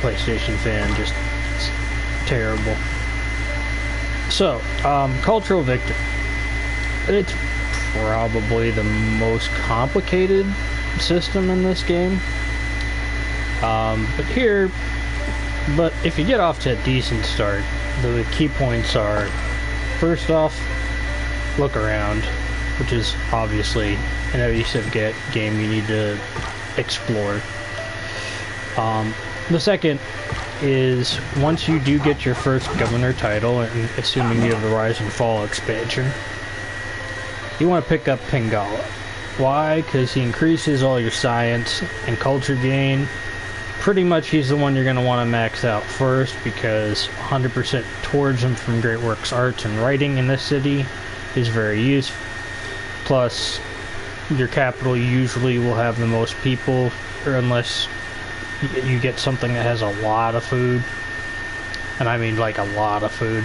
PlayStation fan, just it's terrible. So, cultural victory. It's probably the most complicated system in this game. But if you get off to a decent start, the key points are, first off, look around, which is obviously in every civ game you need to explore. The second is, once you do get your first governor title, and assuming you have the Rise and Fall expansion, you want to pick up Pingala. Why? Because he increases all your science and culture gain. Pretty much he's the one you're going to want to max out first, because 100% tourism from Great Works Arts and Writing in this city is very useful. Plus, your capital usually will have the most people, or unless you get something that has a lot of food, and I mean like a lot of food.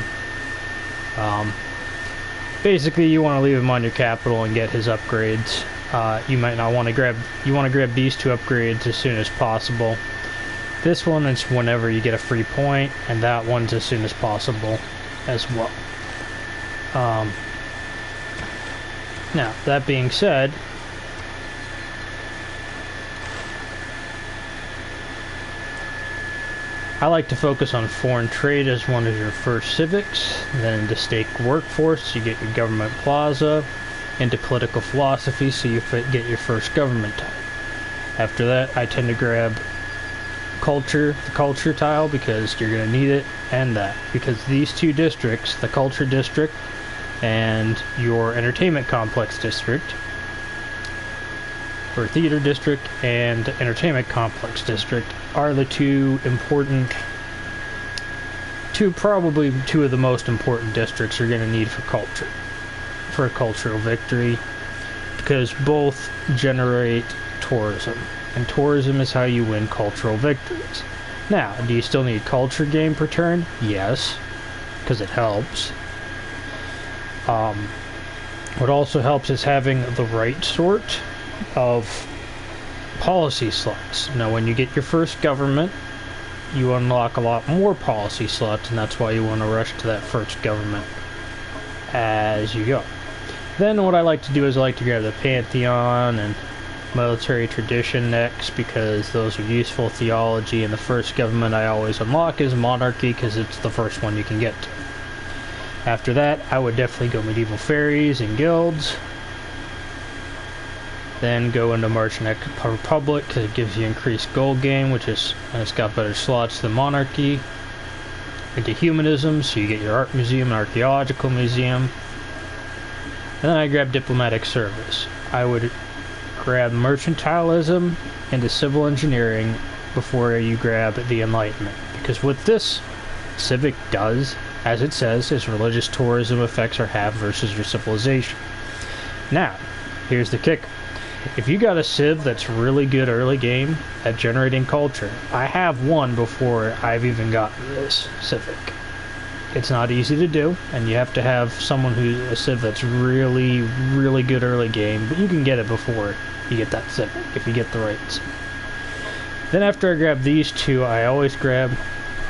Basically, you want to leave him on your capital and get his upgrades. You might not want to grab. You want to grab these two upgrades as soon as possible. This one is whenever you get a free point, and that one's as soon as possible as well. Now, that being said, I like to focus on foreign trade as one of your first civics, then into state workforce, you get your government plaza, into political philosophy, so you get your first government type. After that, I tend to grab culture, the culture tile, because you're going to need it, and that, because these two districts, the culture district and your entertainment complex district, or theater district and entertainment complex district, are the probably two of the most important districts you're going to need for culture, for a cultural victory, because both generate tourism, and tourism is how you win cultural victories. Now, do you still need culture gain per turn? Yes, because it helps. What also helps is having the right sort of policy slots. Now, when you get your first government, you unlock a lot more policy slots, and that's why you want to rush to that first government as you go. Then what I like to do is I like to grab the Pantheon and military tradition next, because those are useful theology, and the first government I always unlock is monarchy, because it's the first one you can get to. After that, I would definitely go medieval fairies and guilds. Then go into Merchant Republic, because it gives you increased gold gain, and it's got better slots than monarchy. Into humanism, so you get your art museum and archaeological museum. And then I grab diplomatic service. I would grab mercantilism into civil engineering before you grab the Enlightenment, because what this civic does, as it says, is religious tourism affects or have versus your civilization. Now, here's the kicker. If you got a civ that's really good early game at generating culture, I have one before I've even gotten this civic. It's not easy to do, and you have to have someone who's a civ that's really, really good early game, but you can get it before you get that civic, if you get the right civic. Then after I grab these two, I always grab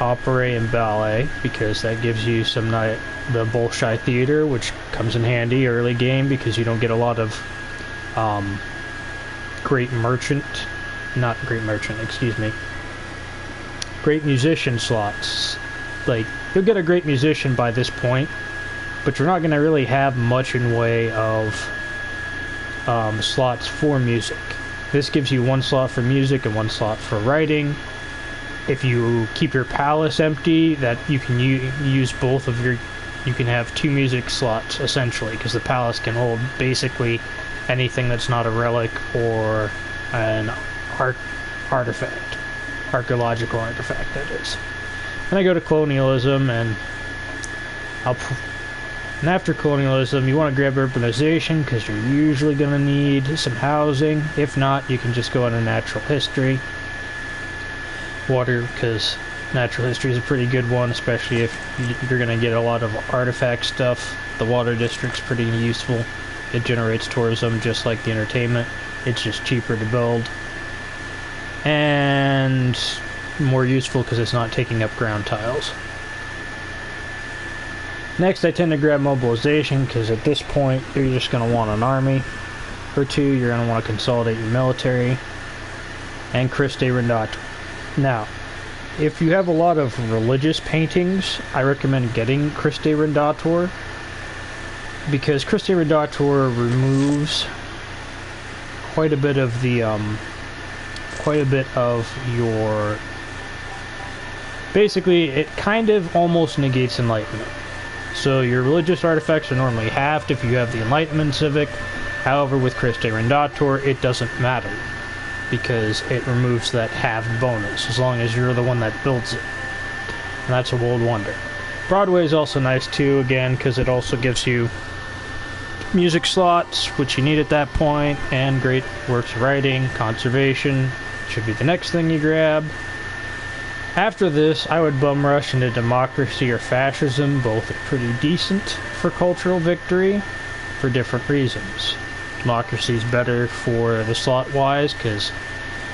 opera and ballet, because that gives you the Bolshoi theater, which comes in handy early game, because you don't get a lot of great musician slots. Like, you'll get a great musician by this point, but you're not going to really have much in way of slots for music. This gives you one slot for music and one slot for writing. If you keep your palace empty, that you can use both of your... You can have two music slots, essentially, because the palace can hold basically anything that's not a relic or an artifact. Archaeological artifact, that is. Then I go to colonialism, and after colonialism, you want to grab urbanization, because you're usually going to need some housing. If not, you can just go into natural history. Water, because natural history is a pretty good one, especially if you're going to get a lot of artifact stuff. The water district's pretty useful. It generates tourism just like the entertainment. It's just cheaper to build. And more useful because it's not taking up ground tiles. Next, I tend to grab mobilization because at this point you're just going to want an army or two. You're going to want to consolidate your military. And Christe Rendator. Now, if you have a lot of religious paintings, I recommend getting Christe Rendator because Christe Rendator removes quite a bit of the your, basically it kind of almost negates enlightenment. So your religious artifacts are normally halved if you have the Enlightenment Civic. However, with Christe Rendator, it doesn't matter because it removes that halved bonus as long as you're the one that builds it. And that's a world wonder. Broadway is also nice too, again, because it also gives you music slots, which you need at that point, and great works of writing. Conservation should be the next thing you grab. After this, I would bum rush into democracy or fascism. Both are pretty decent for cultural victory for different reasons. Democracy is better for the slot wise because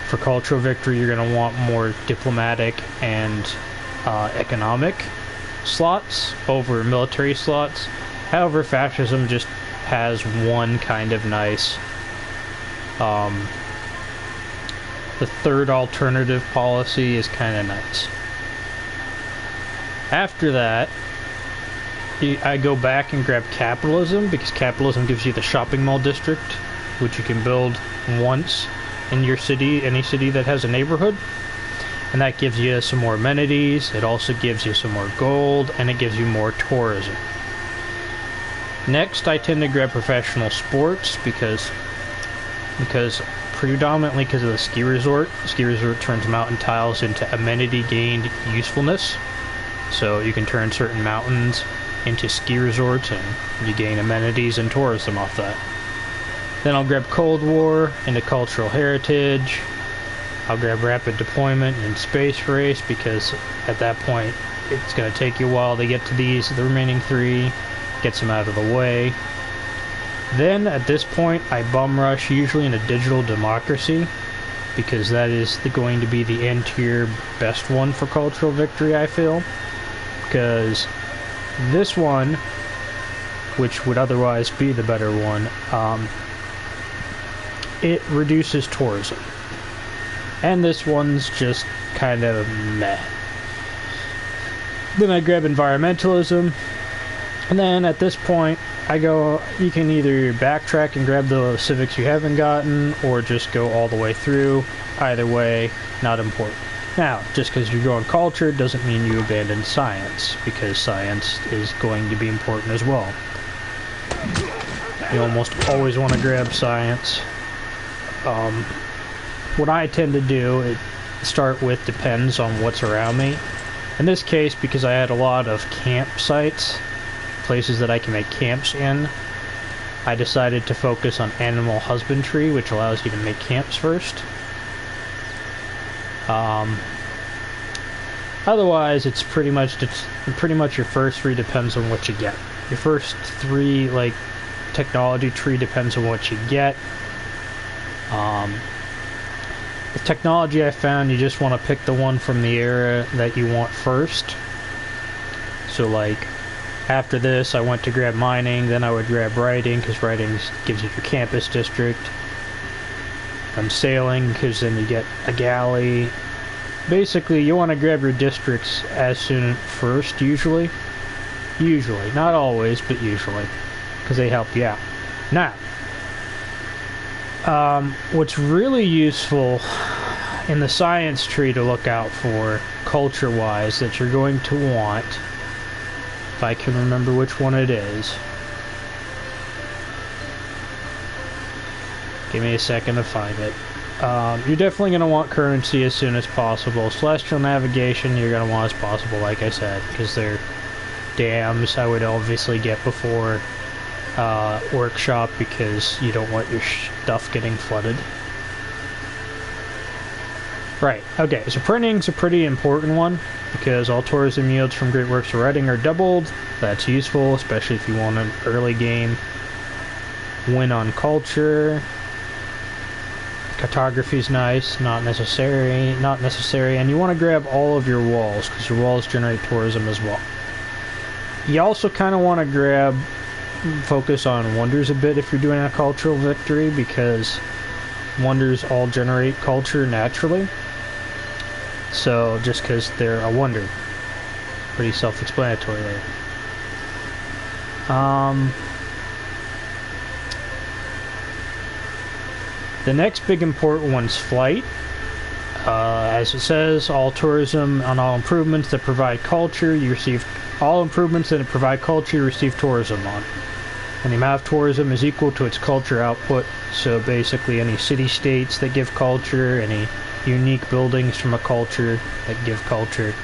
for cultural victory you're going to want more diplomatic and economic slots over military slots. However, fascism just has one kind of nice the third alternative policy is kind of nice. After that, I go back and grab capitalism because capitalism gives you the shopping mall district, which you can build once in your city, any city that has a neighborhood. And that gives you some more amenities, it also gives you some more gold, and it gives you more tourism. Next, I tend to grab professional sports because predominantly because of the ski resort. Ski resort turns mountain tiles into amenity gained usefulness. So you can turn certain mountains into ski resorts and you gain amenities and tourism off that. Then I'll grab Cold War into cultural heritage. I'll grab rapid deployment and space race because at that point it's going to take you a while to get to the remaining three, get some out of the way. Then at this point I bum rush usually into digital democracy because that is going to be the end tier best one for cultural victory, I feel, because this one, which would otherwise be the better one, it reduces tourism. And this one's just kind of meh. Then I grab environmentalism. And then at this point, I go, you can either backtrack and grab the civics you haven't gotten, or just go all the way through. Either way, not important. Now, just because you're going culture doesn't mean you abandon science, because science is going to be important as well. You almost always want to grab science. What I tend to do, start with depends on what's around me. In this case, because I had a lot of campsites, places that I can make camps in, I decided to focus on animal husbandry, which allows you to make camps first. Otherwise, it's pretty much your first three depends on what you get. Your first three, like technology tree, depends on what you get. With technology, I found you just want to pick the one from the era that you want first. So like after this, I went to grab mining, then I would grab writing, because writing gives you your campus district. Sailing, because then you get a galley. Basically, you want to grab your districts as soon first, usually. Usually. Not always, but usually. Because they help you out. Now, what's really useful in the science tree to look out for, culture-wise, that you're going to want, if I can remember which one it is. Give me a second to find it. You're definitely going to want currency as soon as possible. Celestial navigation you're going to want as possible, like I said, because they're dams I would obviously get before workshop, because you don't want your stuff getting flooded. Right, okay, so printing's a pretty important one, because all tourism yields from great works of writing are doubled. That's useful, especially if you want an early game win on culture. Cartography's nice, not necessary, and you want to grab all of your walls, because your walls generate tourism as well. You also kind of want to focus on wonders a bit if you're doing a cultural victory, because wonders all generate culture naturally. So, just because they're a wonder. Pretty self-explanatory there. The next big important one's flight. As it says, all tourism on all improvements that provide culture, you receive all improvements that provide culture, you receive tourism on. And the amount of tourism is equal to its culture output. So basically any city-states that give culture, any unique buildings from a culture that give culture.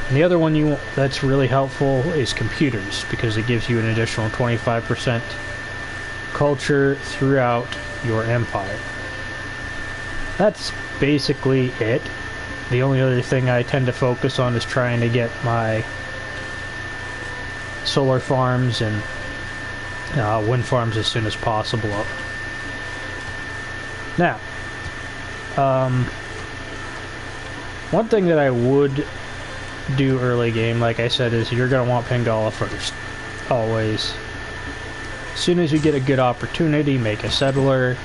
And the other one that's really helpful is computers, because it gives you an additional 25% culture throughout your empire. That's basically it. The only other thing I tend to focus on is trying to get my solar farms and wind farms as soon as possible up. Now, one thing that I would do early game, like I said, is you're going to want Pangala first. Always. As soon as you get a good opportunity, make a settler.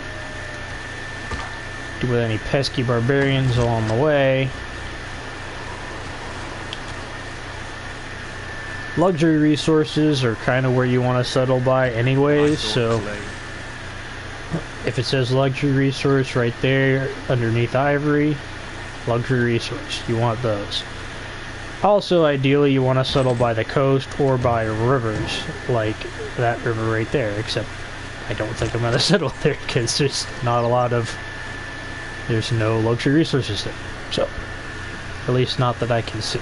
Do with any pesky barbarians along the way. Luxury resources are kind of where you want to settle by anyways, so if it says luxury resource right there underneath ivory, luxury resource, you want those. Also, ideally, you want to settle by the coast or by rivers, like that river right there, except I don't think I'm going to settle there because there's no luxury resources there. So, at least not that I can see.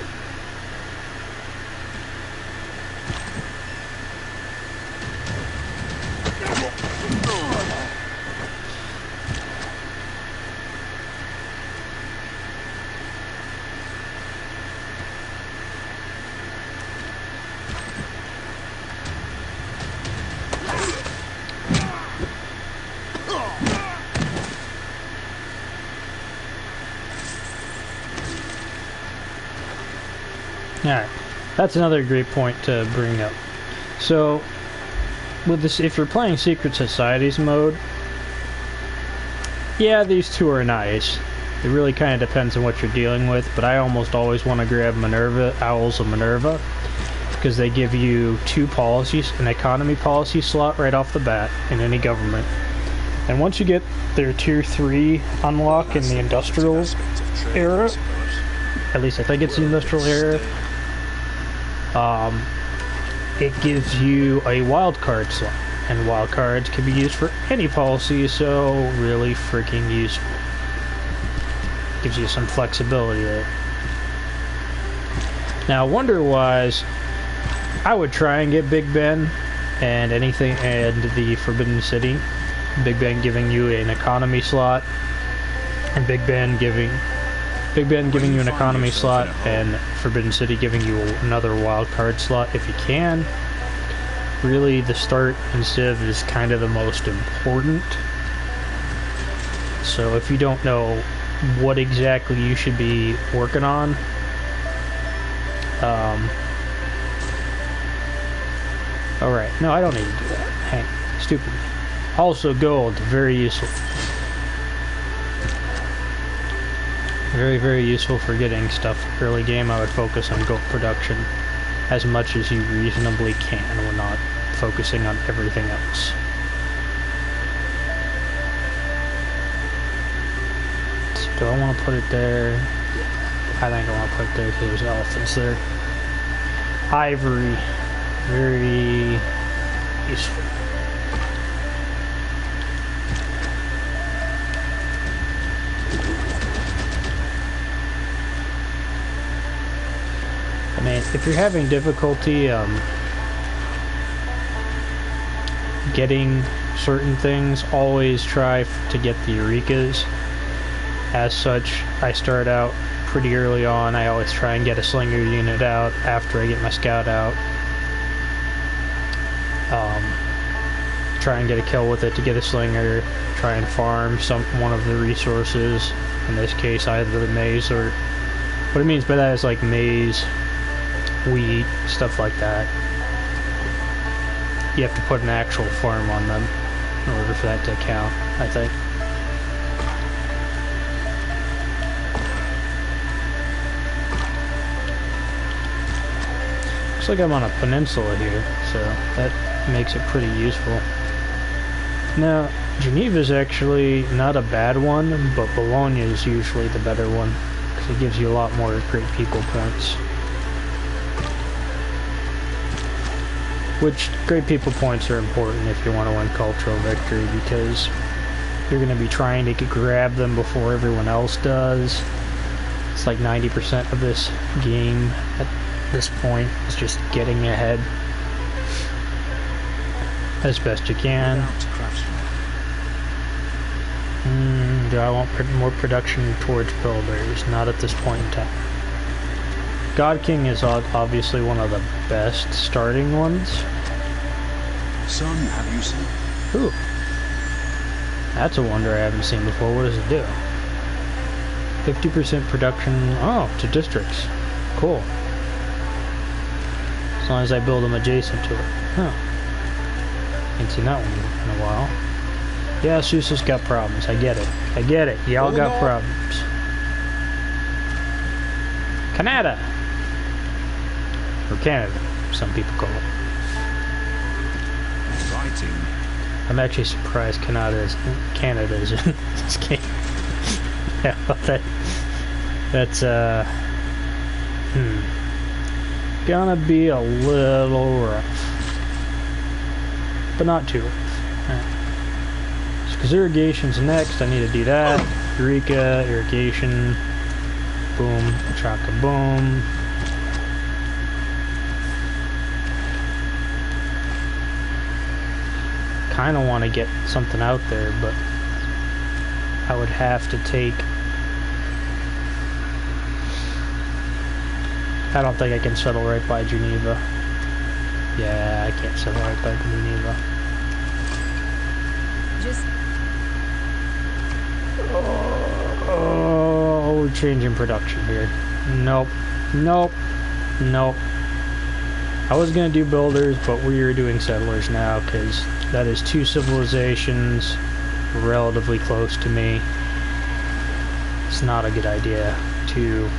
Alright, that's another great point to bring up. So, with this, if you're playing Secret Societies mode, yeah, these two are nice. It really kind of depends on what you're dealing with, but I almost always want to grab Owls of Minerva, because they give you 2 policies, an economy policy slot right off the bat in any government. And once you get their tier 3 unlock in the industrial era, at least I think it's the industrial era, it gives you a wildcard slot, and wildcards can be used for any policy, so really freaking useful. Gives you some flexibility there. Now, wonder-wise, I would try and get Big Ben and the Forbidden City. Big Ben giving you an economy slot, and Big Ben giving you an economy slot, and Forbidden City giving you another wild card slot if you can. Really, the start and civ is kind of the most important. So if you don't know what exactly you should be working on, alright, no, I don't need to do that. Hang, stupid. Also, gold, very useful. Very, very useful for getting stuff early game. I would focus on gold production as much as you reasonably can. We're not focusing on everything else. So do I want to put it there? I think I want to put it there because there's elephants there. Ivory, very useful. I mean, if you're having difficulty getting certain things, always try to get the Eurekas. As such, I start out pretty early on. I always try and get a slinger unit out after I get my scout out. try and get a kill with it to get a slinger, try and farm one of the resources, in this case either the maize or, what it means by that is like maize, wheat, stuff like that. You have to put an actual farm on them in order for that to count, I think. Looks like I'm on a peninsula here, so that makes it pretty useful. Now, Geneva's actually not a bad one, but Bologna is usually the better one, because it gives you a lot more great people points. Which, great people points are important if you want to win cultural victory, because you're going to be trying to grab them before everyone else does. It's like 90% of this game at this point is just getting ahead as best you can. Do I want more production towards builders? Not at this point in time. God King is obviously one of the best starting ones. Son, have you seen? Ooh. That's a wonder I haven't seen before. What does it do? 50% production, oh, to districts. Cool. As long as I build them adjacent to it. Huh. Ain't seen that one in a while. Yeah, Susa's got problems. I get it. I get it. Y'all got problems. Canada! Or Canada, some people call it. Fighting. I'm actually surprised Canada's in this game. Yeah, that's gonna be a little rough, but not too rough. Right. Because irrigation's next, I need to do that. Eureka, irrigation, boom, chaka boom. Kind of want to get something out there, but I would have to take... I don't think I can settle right by Geneva. Yeah, I can't settle right by Geneva. Just... Oh, we're changing production here. Nope. Nope. Nope. I was gonna do builders, but we are doing settlers now, because that is two civilizations relatively close to me. It's not a good idea to...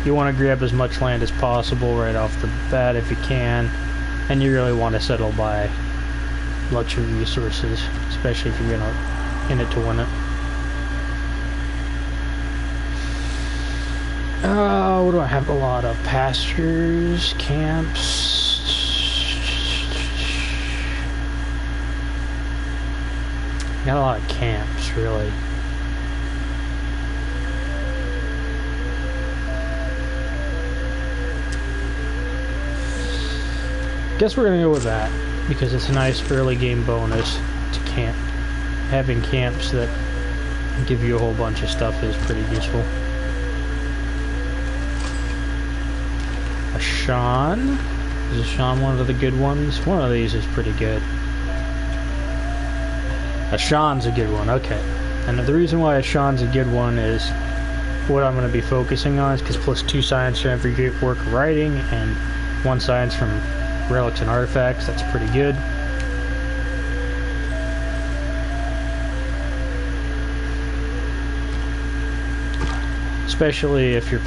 You want to grab as much land as possible right off the bat if you can, and you really want to settle by luxury resources, especially if you're in it to win it. What do I have? A lot of pastures, camps. Got a lot of camps, really. Guess we're gonna go with that, because it's a nice early game bonus to camp. Having camps that give you a whole bunch of stuff is pretty useful. Ashan? Is Ashan one of the good ones? One of these is pretty good. Ashan's a good one, okay. And the reason why Ashan's a good one is what I'm going to be focusing on is because plus 2 science from every great work of writing and 1 science from relics and artifacts. That's pretty good. Especially if you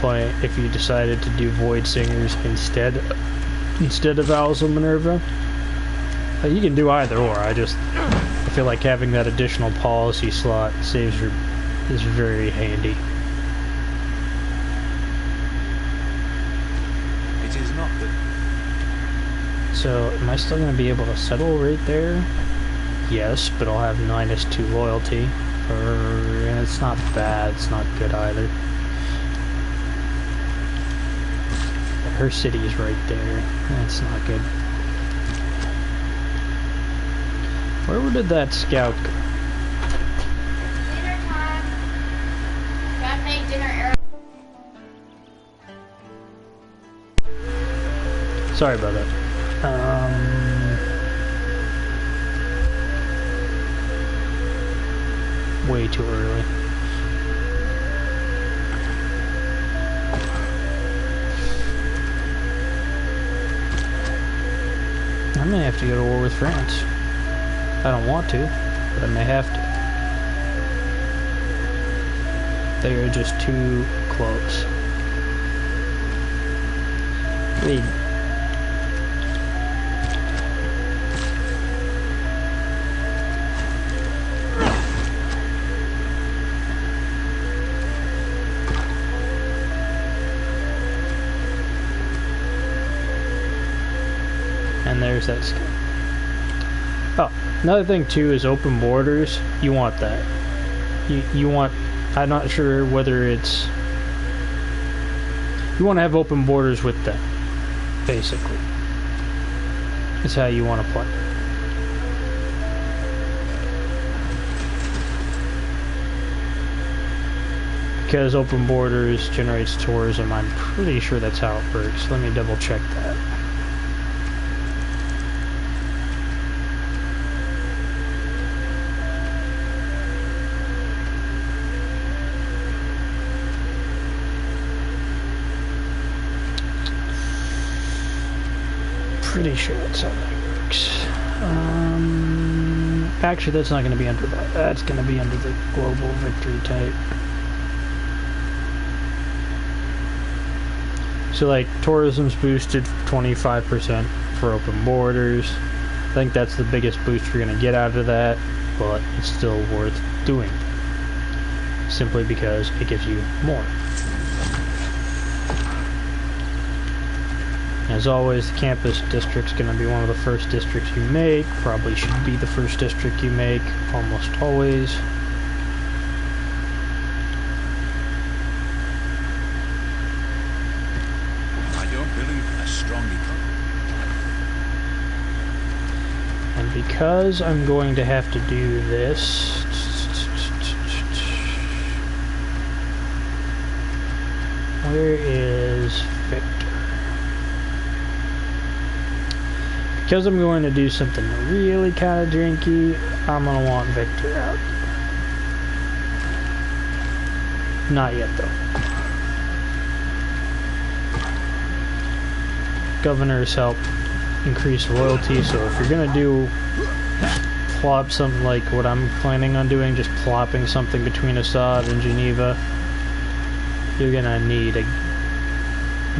decided to do Void Singers instead of Owls of Minerva. You can do either or. I feel like having that additional policy slot is very handy. It is not the... So, am I still going to be able to settle right there? Yes, but I'll have -2 loyalty. And it's not bad. It's not good either. Her city is right there. That's not good. Where did that scout go? Dinner time. Gotta make dinner early. Sorry about that. way too early. I may have to go to war with France. I don't want to, but I may have to. They are just too close. Wait. And there's that skill. Oh, another thing too is open borders. You want that. You want. I'm not sure whether it's. You want to have open borders with them. Basically, it's how you want to play. Because open borders generates tourism. I'm pretty sure that's how it works. Let me double check that. Pretty sure that's how that works. Actually, that's not going to be under that. That's going to be under the global victory type. So, like, tourism's boosted 25% for open borders. I think that's the biggest boost you're going to get out of that, but it's still worth doing. Simply because it gives you more. As always, the campus district's going to be one of the first districts you make. Probably should be the first district you make, almost always. I don't believe a strong economy. And because I'm going to have to do this... Where is Victor? Because I'm going to do something really kind of drinky, I'm going to want Victor out. Not yet, though. Governors help increase loyalty, so if you're going to do plop something like what I'm planning on doing, just plopping something between Assad and Geneva, you're going to need a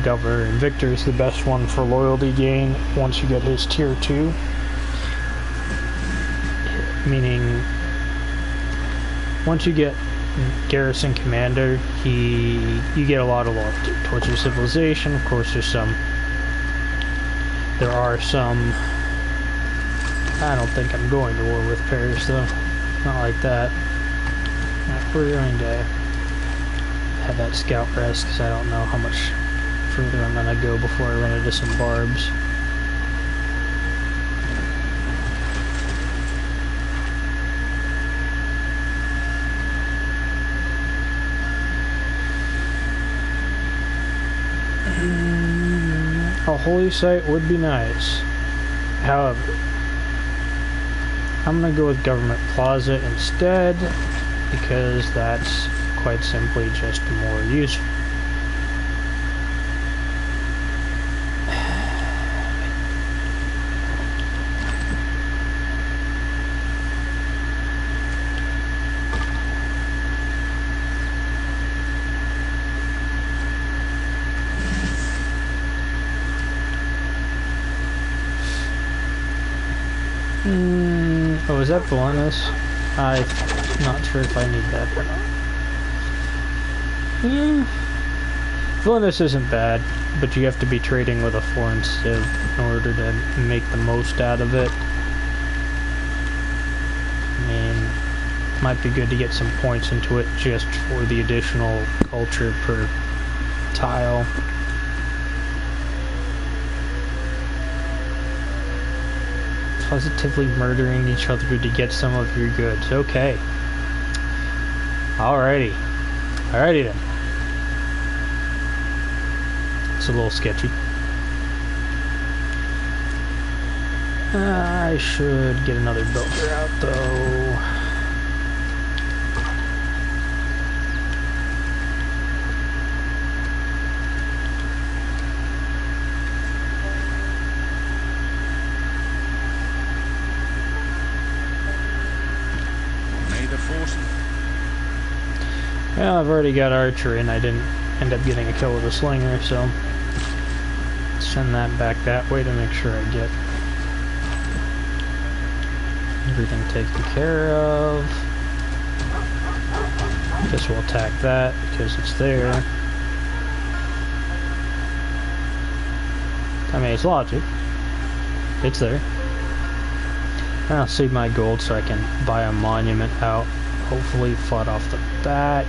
governor, and Victor is the best one for loyalty gain once you get his tier 2. Meaning, once you get garrison commander, you get a lot of loyalty towards your civilization. Of course, there are some. I don't think I'm going to war with Paris though. Not like that. We're going to have that scout rest because I don't know how much further I'm gonna go before I run into some barbs. A holy site would be nice. However, I'm gonna go with Government Plaza instead because that's quite simply just more useful. Oh, is that Valenus? I'm not sure if I need that or not. Valenus isn't bad, but you have to be trading with a foreign civ in order to make the most out of it. I mean, might be good to get some points into it just for the additional culture per tile. Positively murdering each other to get some of your goods. Okay. Alrighty. Alrighty then. It's a little sketchy. I should get another builder out though. I've already got archery and I didn't end up getting a kill with a slinger, so send that back that way to make sure I get everything taken care of. Guess we'll attack that because it's there. I mean, it's logic. It's there. And I'll save my gold so I can buy a monument out. Hopefully fought off the bat.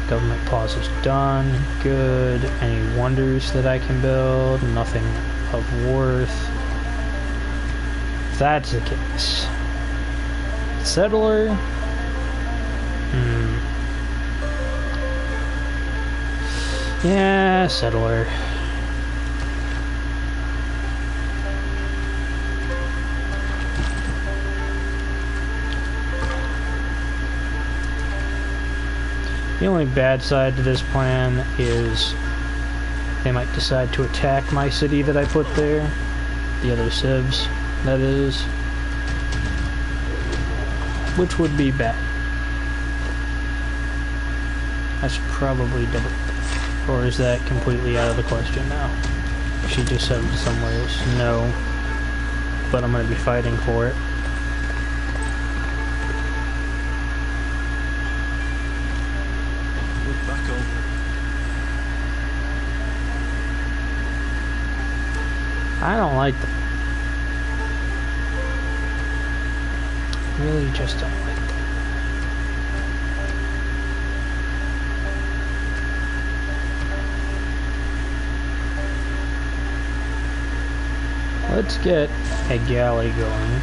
Government pause is done. Good. Any wonders that I can build? Nothing of worth. If that's the case. Settler? Yeah, settler. The only bad side to this plan is they might decide to attack my city that I put there. The other civs, that is. Which would be bad. I should probably double... Or is that completely out of the question now? She just said somewhere else. No. But I'm going to be fighting for it. Back over. I don't like them. Really just don't like them. Let's get a galley going.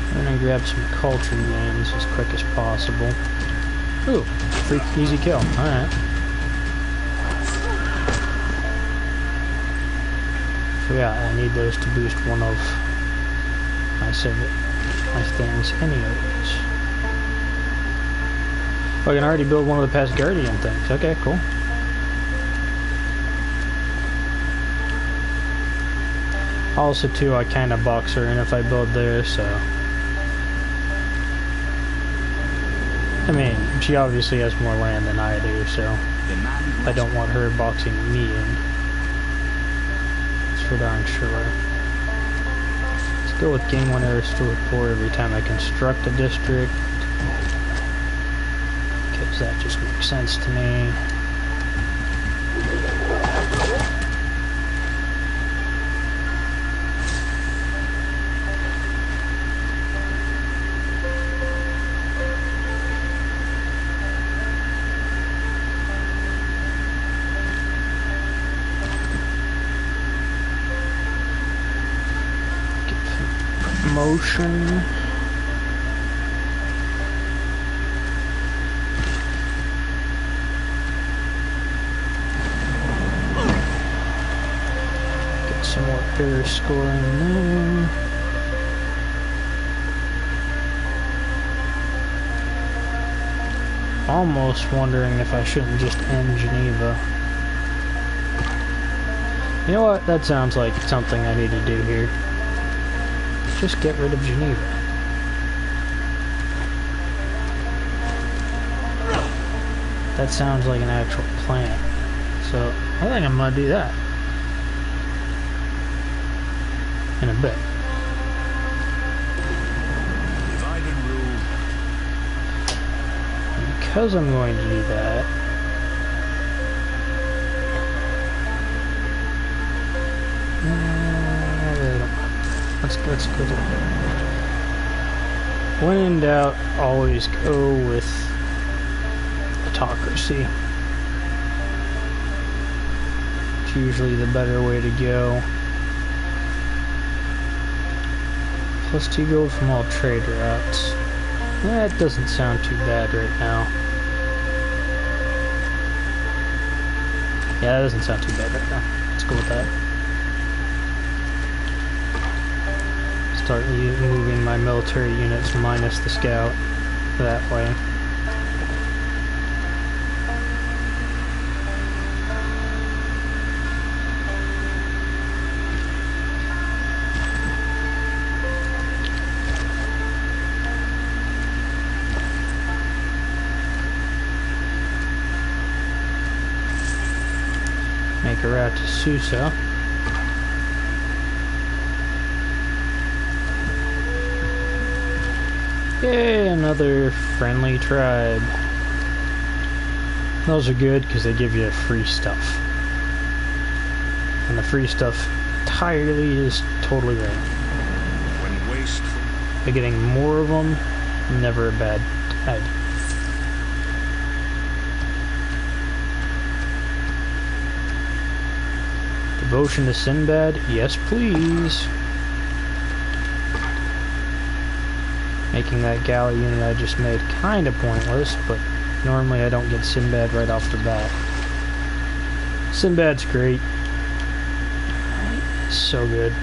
I'm gonna grab some culture gains as quick as possible. Ooh, freak easy kill. Alright. So yeah, I need those to boost one of my things anyways. Oh, I can already build one of the past guardian things. Okay, cool. Also too, I kinda box her in if I build there, so I mean, she obviously has more land than I do, so I don't want her boxing me in. That's for darn sure. Let's go with gain 1 air restore 4 every time I construct a district. Because that just makes sense to me. Motion. Get some more air scoring there. Almost wondering if I shouldn't just end Geneva. You know what? That sounds like something I need to do here. Just get rid of Geneva. That sounds like an actual plan. So, I think I'm gonna do that. In a bit. Divide and rule. And because I'm going to do that, let's go to... When in doubt, always go with autocracy. It's usually the better way to go. Plus 2 gold from all trade routes. That doesn't sound too bad right now. Yeah, that doesn't sound too bad right now. Let's go with that. Start moving my military units minus the scout that way. make a route to Susa. Yay, another friendly tribe. Those are good because they give you free stuff. And the free stuff entirely is totally right. When wasteful. But getting more of them, never a bad idea. Devotion to Sinbad? Yes, please. Making that galley unit I just made kind of pointless, but normally I don't get Sinbad right off the bat. Sinbad's great. So good.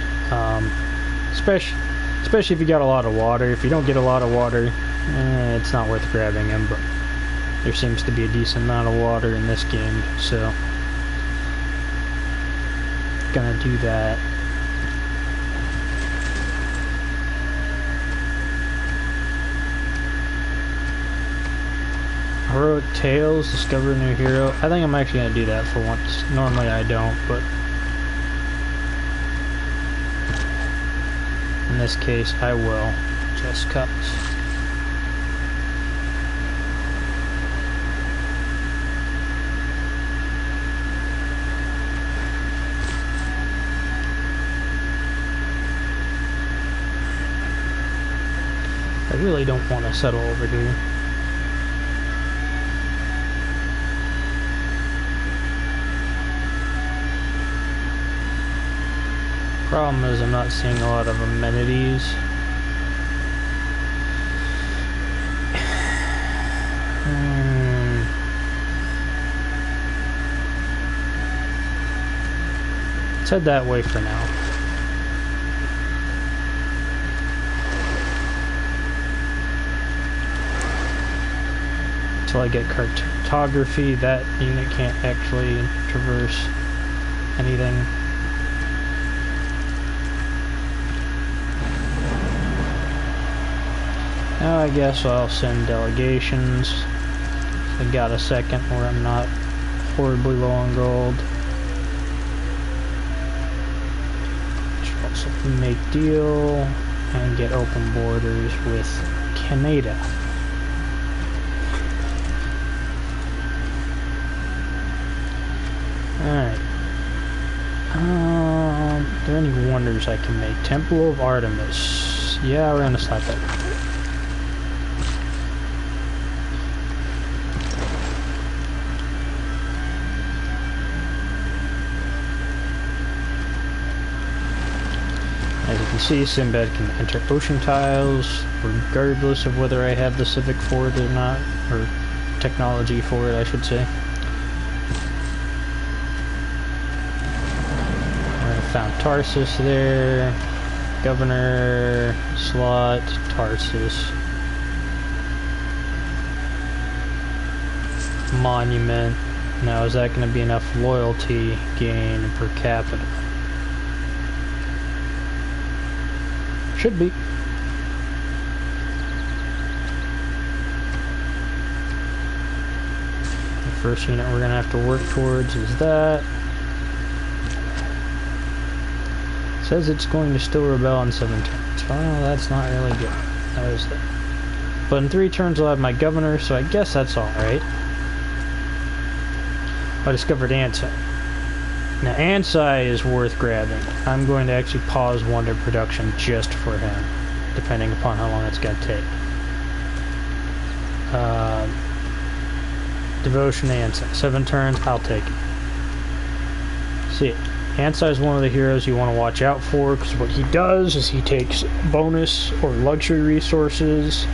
Especially if you got a lot of water. If you don't get a lot of water, it's not worth grabbing him, but there seems to be a decent amount of water in this game, so gonna do that. Heroic Tales, discover a new hero. I think I'm actually gonna do that for once. Normally I don't, but in this case I will. Just cuts. I really don't want to settle over here. Problem is I'm not seeing a lot of amenities. Let's head that way for now. Until I get cartography, that unit can't actually traverse anything. Now I guess I'll send delegations. I got a second where I'm not horribly low on gold. Should also make deal and get open borders with Canada. Alright. Are there any wonders I can make? Temple of Artemis. Yeah, we're gonna stop that. As you can see, Sinbad can enter ocean tiles, regardless of whether I have the civic for it or not, or technology for it, I should say. I found Tarsus there, Governor, Slot, Tarsus, Monument. Now, is that going to be enough loyalty gain per capita? Should be. The first unit we're gonna have to work towards is that. It says it's going to still rebel on 7 turns. Well, that's not really good. That is that. But in 3 turns I'll have my governor, so I guess that's alright. I discovered Ansai. Now, Ansai is worth grabbing. I'm going to actually pause wonder production just for him, depending upon how long it's going to take. Devotion to Ansai. 7 turns, I'll take it. See, Ansai is one of the heroes you want to watch out for, because what he does is he takes bonus or luxury resources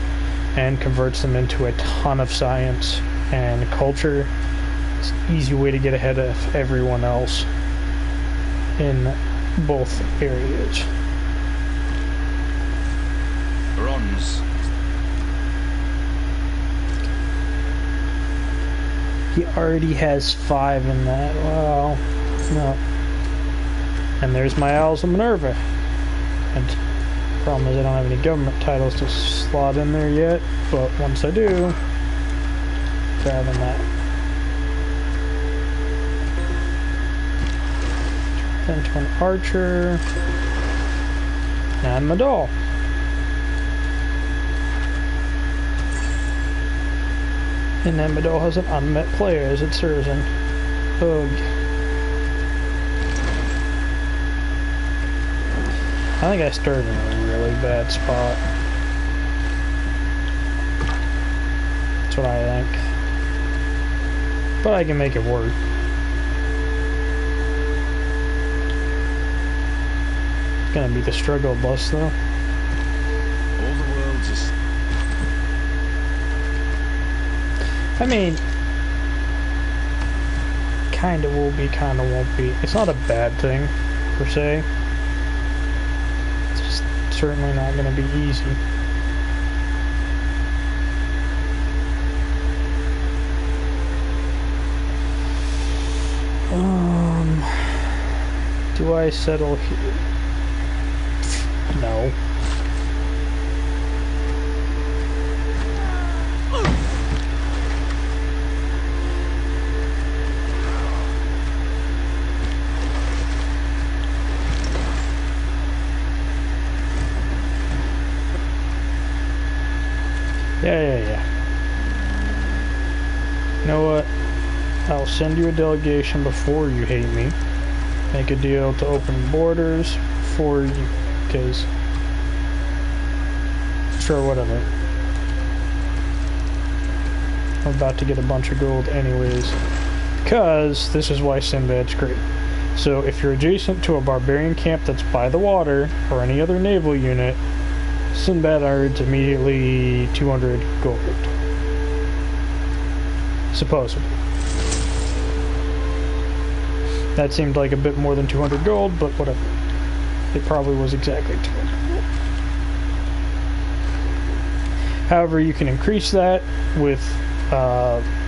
and converts them into a ton of science and culture. It's an easy way to get ahead of everyone else in both areas. Bronze. He already has 5 in that. Well, no. And there's my Owls of Minerva. And the problem is I don't have any government titles to slot in there yet, but once I do, grabbing that. into an archer. And Madol. And then Madol has an unmet player as it serves in. Ugh. I think I started in a really bad spot. That's what I think. But I can make it work. It's gonna be the struggle bus though. All the world just... I mean, kinda will be, kinda won't be. It's not a bad thing, per se. It's just certainly not gonna be easy. Do I settle here? No. Yeah. You know what? I'll send you a delegation before you hate me. Make a deal to open borders for you, because... Sure, whatever. I'm about to get a bunch of gold anyways. Because this is why Sinbad's great. So if you're adjacent to a barbarian camp that's by the water, or any other naval unit, Sinbad earns immediately 200 gold. Supposedly. That seemed like a bit more than 200 gold, but whatever. It probably was exactly 200 gold. However, you can increase that with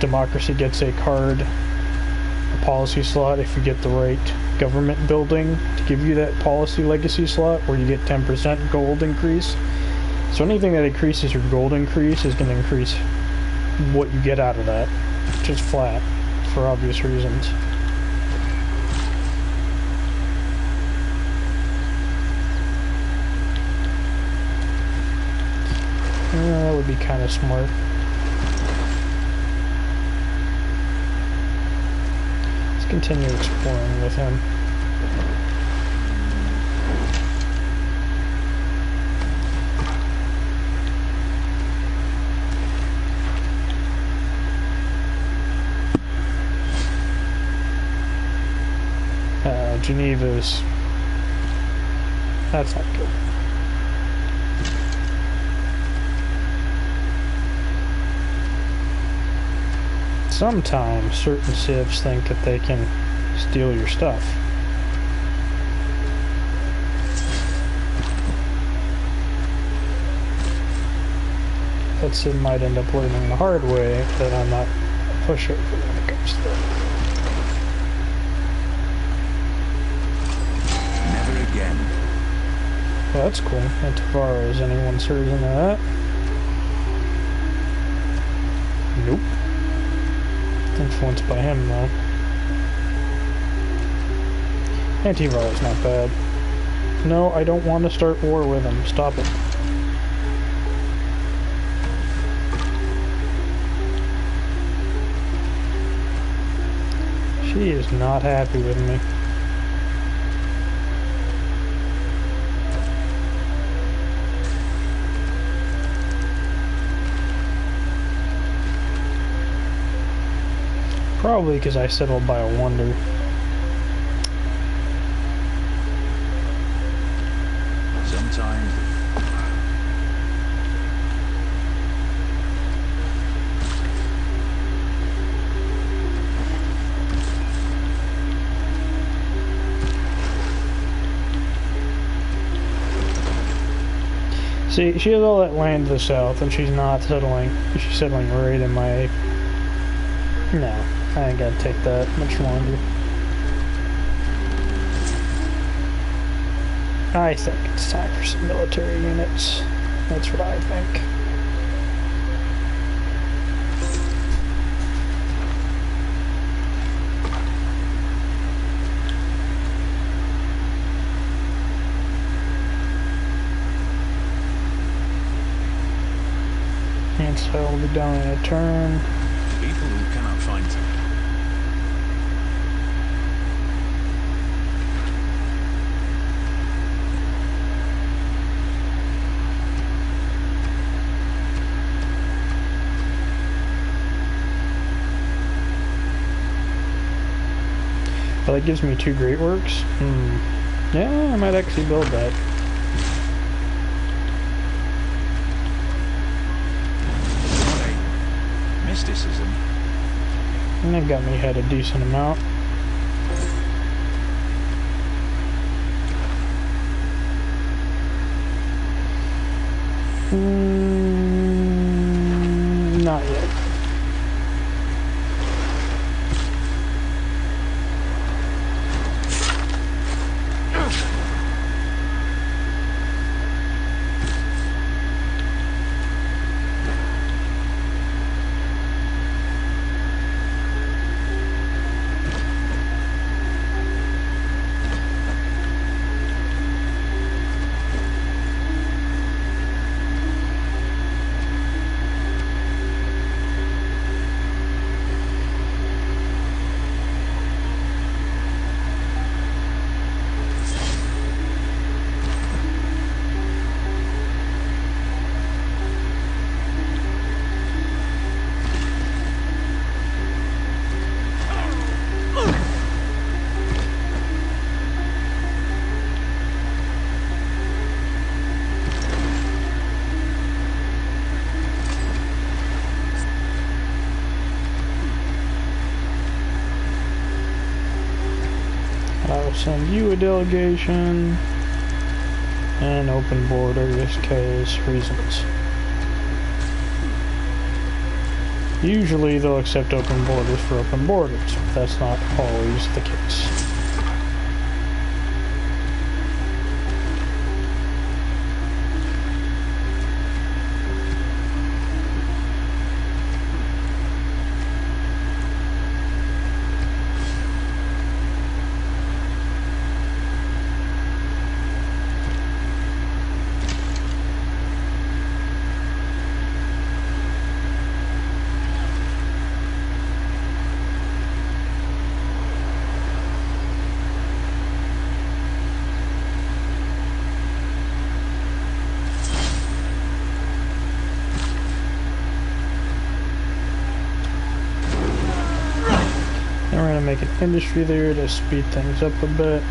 Democracy gets a card, a policy slot, if you get the right government building to give you that policy legacy slot where you get 10% gold increase. So anything that increases your gold increase is going to increase what you get out of that, just flat, for obvious reasons. That would be kind of smart. Let's continue exploring with him. Geneva's... That's not good. Sometimes certain civs think that they can steal your stuff. That civ might end up learning the hard way that I'm not a pushover when it comes to that. Never again. Well, that's cool. Antivara, is anyone certain of that? Nope. Influenced by him, though. Antivara is not bad. No, I don't want to start war with him. Stop it. She is not happy with me. Probably because I settled by a wonder. Sometimes... See, she has all that land to the south, and she's not settling. She's settling right in my... No. I ain't gotta take that much longer. I think it's time for some military units. That's what I think. so it'll be done in a turn. People who cannot find them. Well, that gives me 2 great works. Yeah, I might actually build that. Mysticism. And that got me ahead a decent amount. Not yet. I'll send you a delegation and open borders case reasons. Usually they'll accept open borders for open borders, but that's not always the case. Make an industry there to speed things up a bit.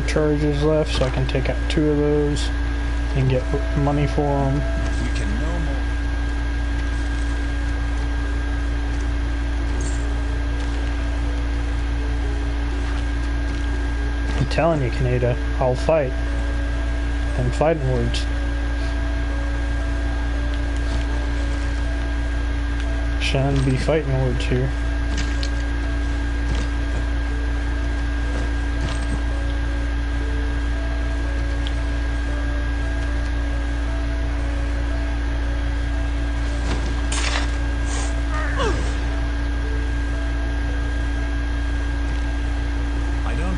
Charges left, so I can take out 2 of those and get money for them. We can no more. I'm telling you, Canada, I'll fight. And fighting words. Shouldn't be fighting words here.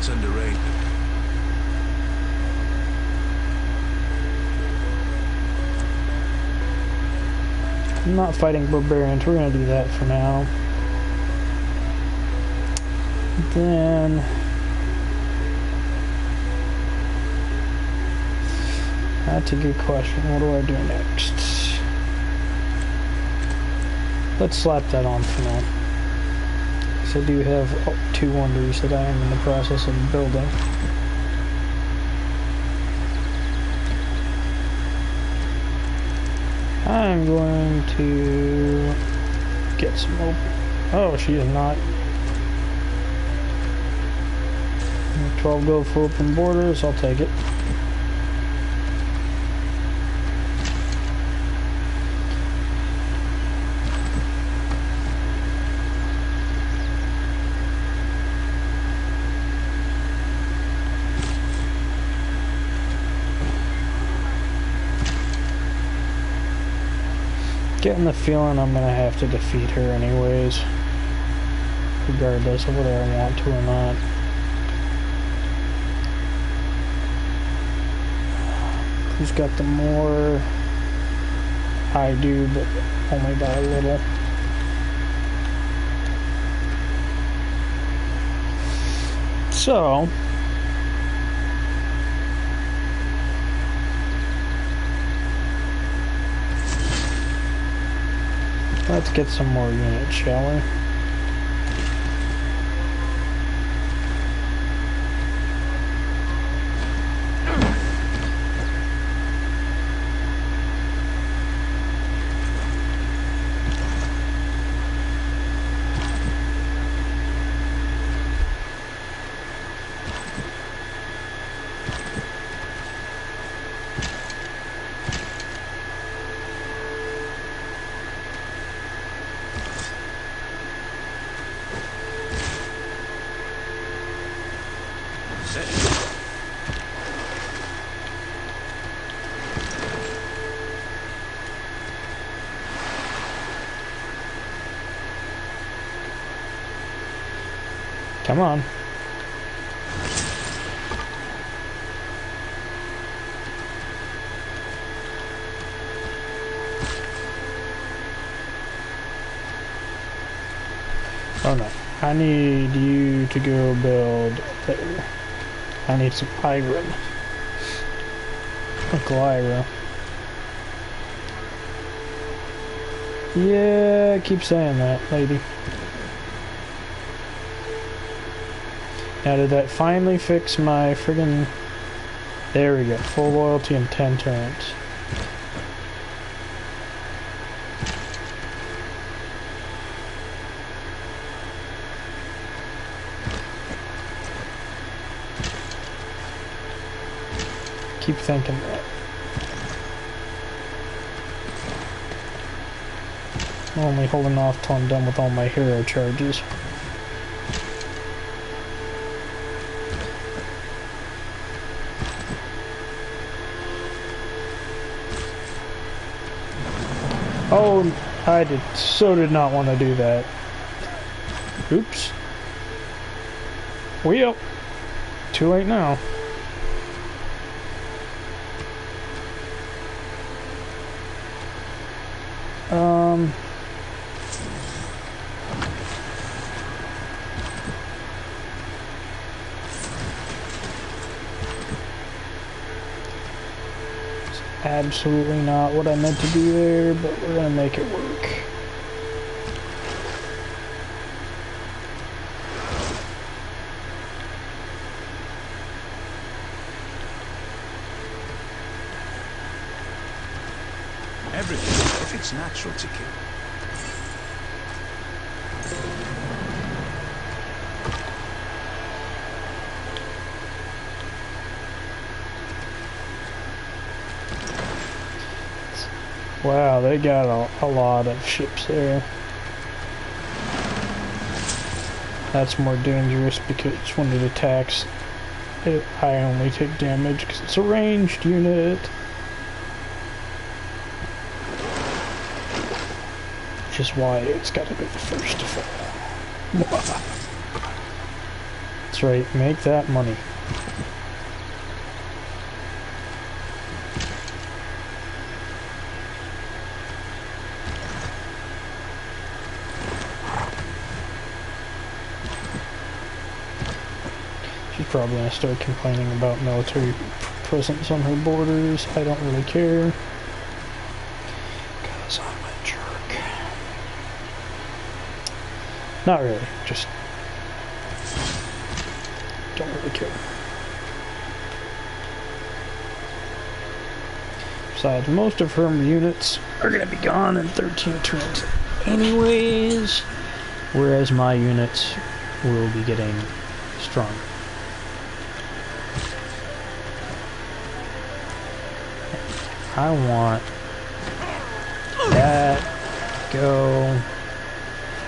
Underrated. I'm not fighting barbarians, we're gonna do that for now. Then that's a good question. What do I do next? Let's slap that on for now. I do have 2 wonders that I am in the process of building. I'm going to get some open. Oh, she is not. 12 gold for open borders, I'll take it. Getting the feeling I'm gonna have to defeat her anyways, regardless of whether I want to or not. Who's got the more? I do, but only by a little. So let's get some more units, shall we? Come on. Oh no. I need you to go build there. I need some iron. Glyra. Yeah, keep saying that, lady. Now did that finally fix my friggin... There we go. Full loyalty and 10 turns. Keep thinking that. I'm only holding off till I'm done with all my hero charges. Oh, I did not want to do that. Oops. Well, too late now. Absolutely not what I meant to do there, but we're gonna make it work. Everything, if it's natural to kill. Wow, they got a lot of ships there. That's more dangerous because when it attacks, I only take damage because it's a ranged unit. Which is why it's got to be the first to fall. That's right, make that money. She's probably gonna start complaining about military presence on her borders. I don't really care. Because I'm a jerk. Not really, just don't really care. Besides, most of her units are gonna be gone in 13 turns anyways, whereas my units will be getting stronger. I want that go.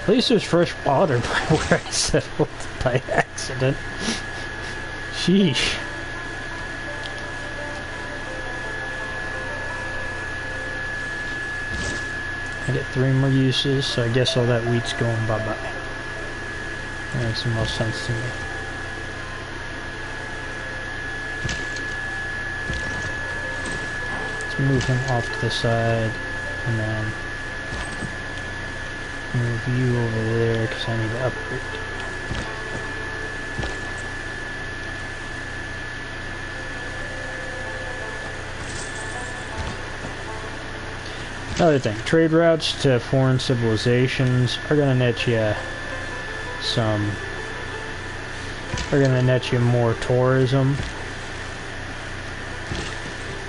At least there's fresh water by where I settled by accident. Sheesh. I get 3 more uses, so I guess all that wheat's going bye-bye. That makes the most sense to me. Let's move him off to the side, and then move you over there, because I need to upgrade. Another thing, trade routes to foreign civilizations are gonna net you more tourism.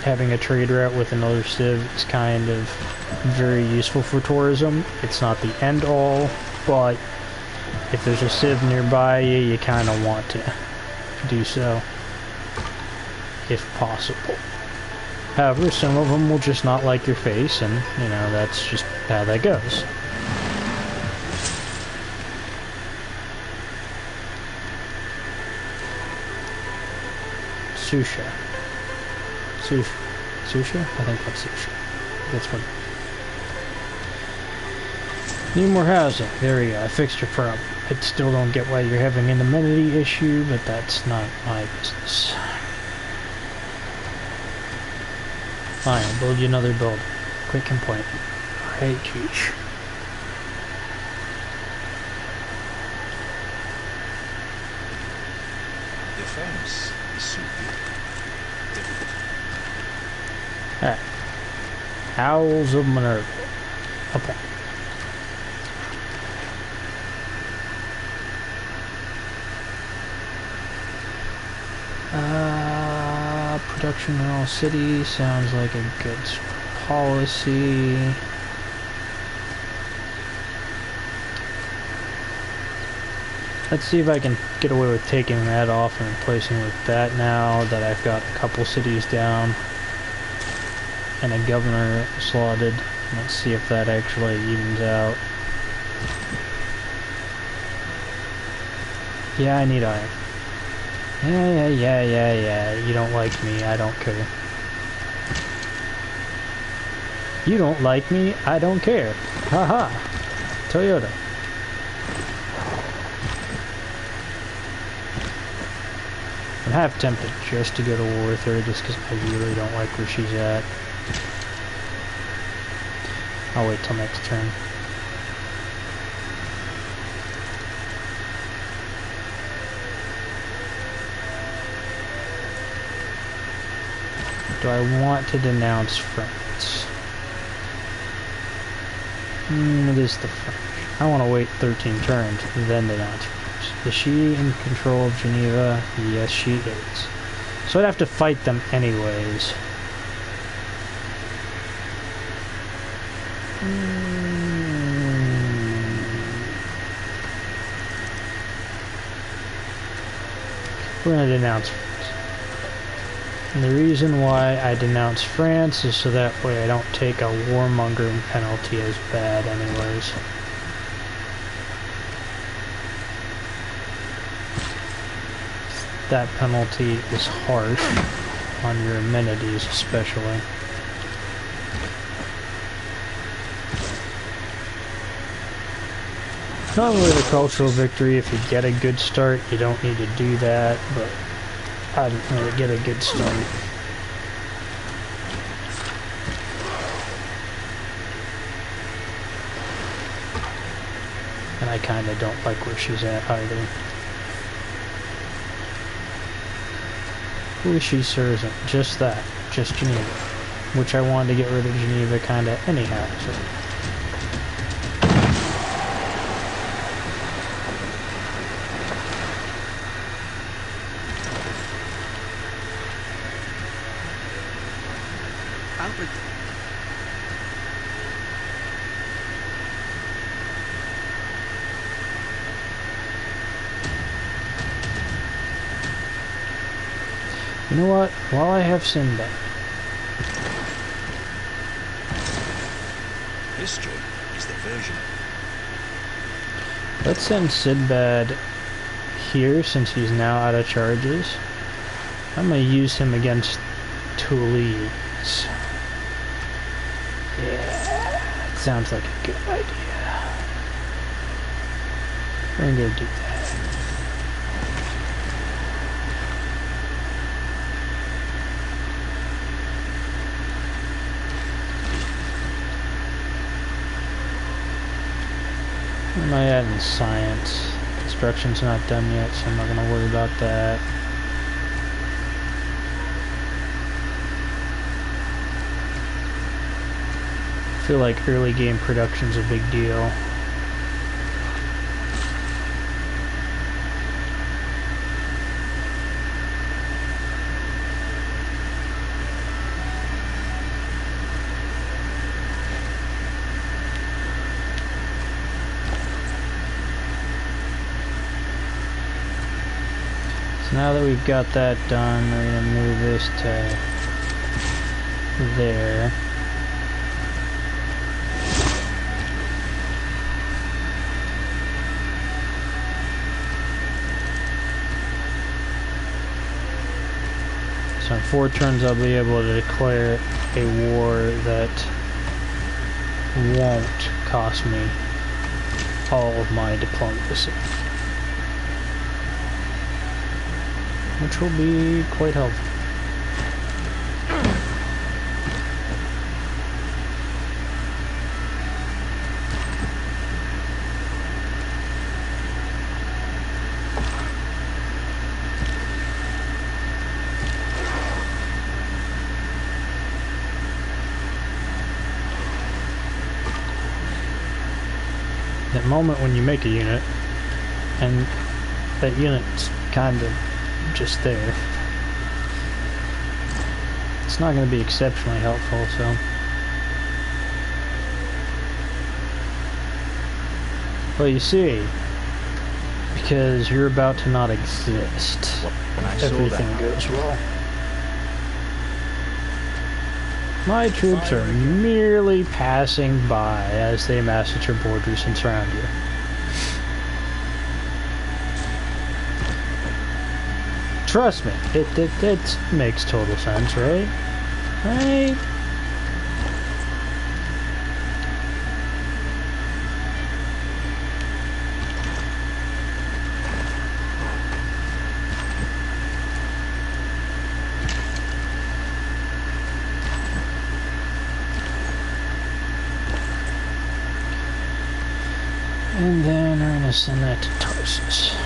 Having a trade route with another civ is kind of very useful for tourism. It's not the end all, but if there's a civ nearby you, you kind of want to do so, if possible. However, some of them will just not like your face, and, you know, that's just how that goes. Susha. Susha? I think that's Susha. That's what... Need more housing. There we go. I fixed your problem. I still don't get why you're having an amenity issue, but that's not my business. Fine, I'll build you another building. Quit complaining. Alright, geez. Defense is so difficult. Alright. Owls of Minerva. Okay. Production in all cities sounds like a good policy. Let's see if I can get away with taking that off and replacing it with that now that I've got a couple cities down and a governor slotted. Let's see if that actually evens out. Yeah, I need iron. Yeah. You don't like me, I don't care. You don't like me, I don't care. Haha. Toyota. I'm half tempted just to go to war with her just because I really don't like where she's at. I'll wait till next turn. Do I want to denounce France? It is the French. I want to wait 13 turns, then denounce France. Is she in control of Geneva? Yes, she is. So I'd have to fight them anyways. We're going to denounce France. And the reason why I denounce France is so that way I don't take a warmongering penalty as bad anyways. That penalty is harsh on your amenities especially. Not really a cultural victory. If you get a good start, you don't need to do that, but I didn't really get a good start. And I kinda don't like where she's at either. Who is she, sir? Isn't just that. Just Geneva. Which I wanted to get rid of Geneva kinda anyhow, so. You know what? While I have Sinbad. History is the version. Let's send Sinbad here since he's now out of charges. I'm gonna use him against Toulouse. Yeah, that's sounds like a good idea. We're gonna go do that. What am I at in science? Construction's not done yet, so I'm not gonna worry about that. I feel like early game production's a big deal. So now that we've got that done, we're gonna move this to there. So in 4 turns I'll be able to declare a war that won't cost me all of my diplomacy, which will be quite helpful. That moment when you make a unit, and that unit's kind of just there, it's not going to be exceptionally helpful, so. Well, you see, because you're about to not exist, everything goes well. My troops are merely passing by as they massacre your borders and surround you. Trust me, it makes total sense, right? Right? And then we're gonna send that to Tarsus.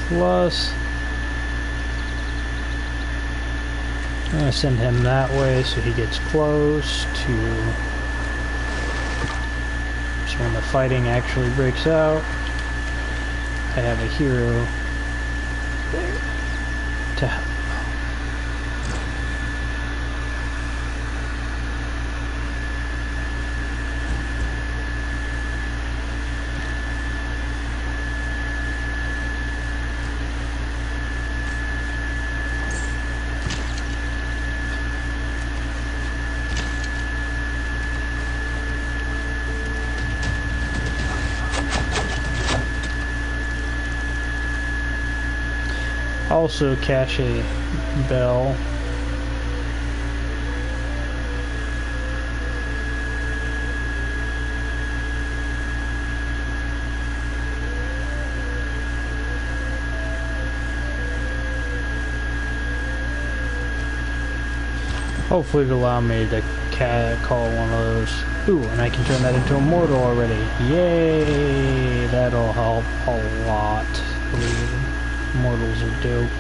Plus, I'm gonna send him that way so he gets close to, so when the fighting actually breaks out, I have a hero there to help. Also cache a bell. Hopefully it'll allow me to call one of those. Ooh, and I can turn that into a mortal already. Yay! That'll help a lot. Mortals are dope.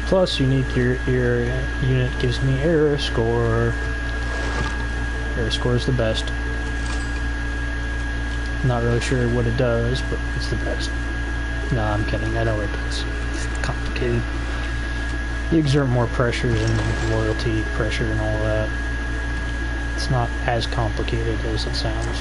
Plus, unique your unit gives me error score. Error score is the best. Not really sure what it does, but it's the best. No, I'm kidding. I know what it does. It's complicated. You exert more pressures and loyalty pressure and all that. It's not as complicated as it sounds.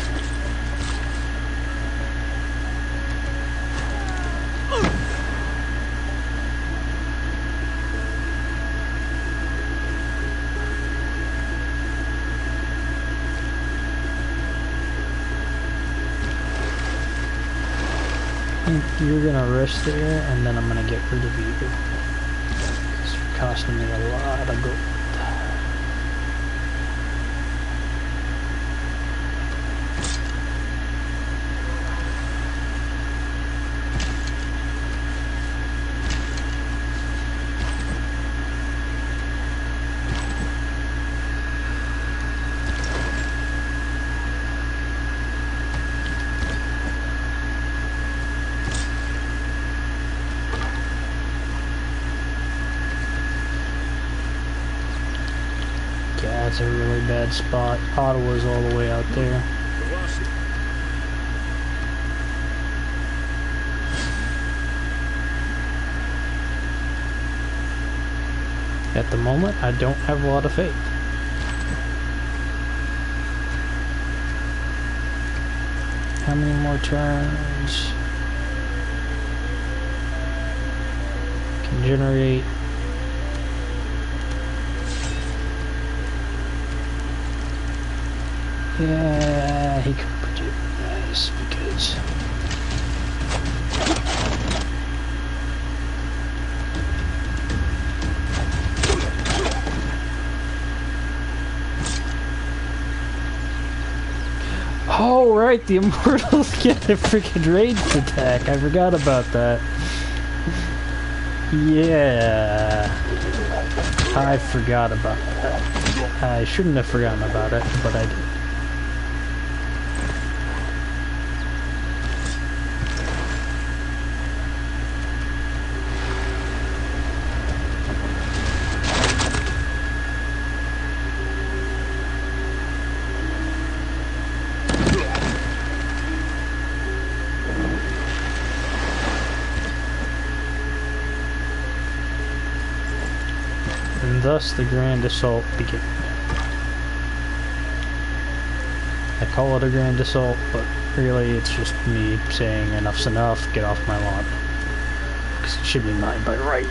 You're gonna rest there, and then I'm gonna get rid of you. costing me a lot of gold. Yeah, it's a really bad spot. Ottawa's all the way out there. At the moment, I don't have a lot of faith. How many more turns? Can generate. Yeah, he could produce this because oh right, the Immortals get a freaking ranged attack. I forgot about that. Yeah, I forgot about that. I shouldn't have forgotten about it, but I did. And thus the Grand Assault began. I call it a Grand Assault, but really it's just me saying enough's enough, get off my lawn. Because it should be mine by right.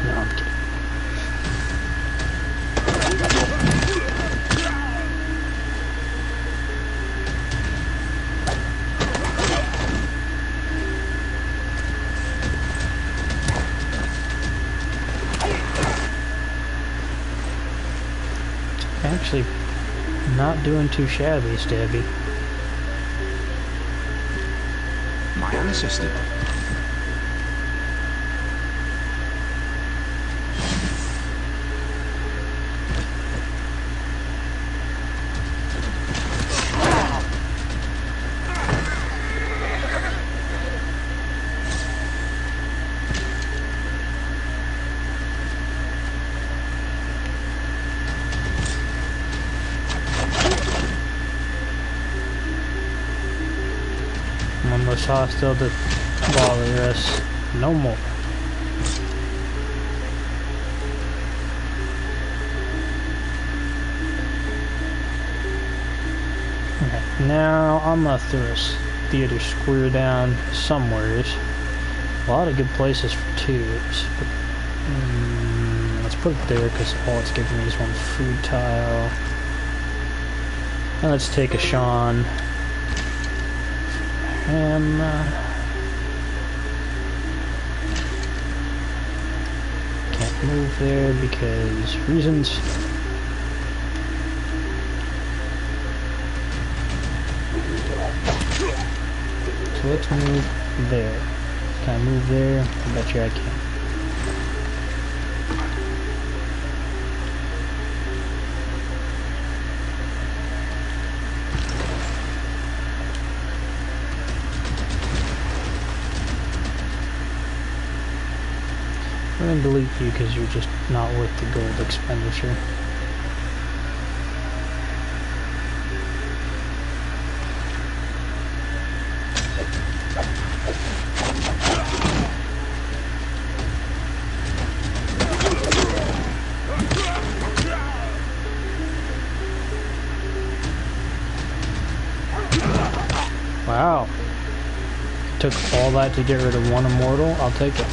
No, I'm kidding. Actually, not doing too shabby, Stabby. My ancestor. One was hostile to Walrus. No more. Okay, now I'm gonna throw a theater square down somewheres. A lot of good places for twos, but let's put it there because all it's giving me is one food tile. And let's take a Sean. Can't move there because reasons. So let's move there. Can I move there? I bet you I can. I'm going to delete you because you're just not worth the gold expenditure. Wow. Took all that to get rid of one immortal? I'll take it.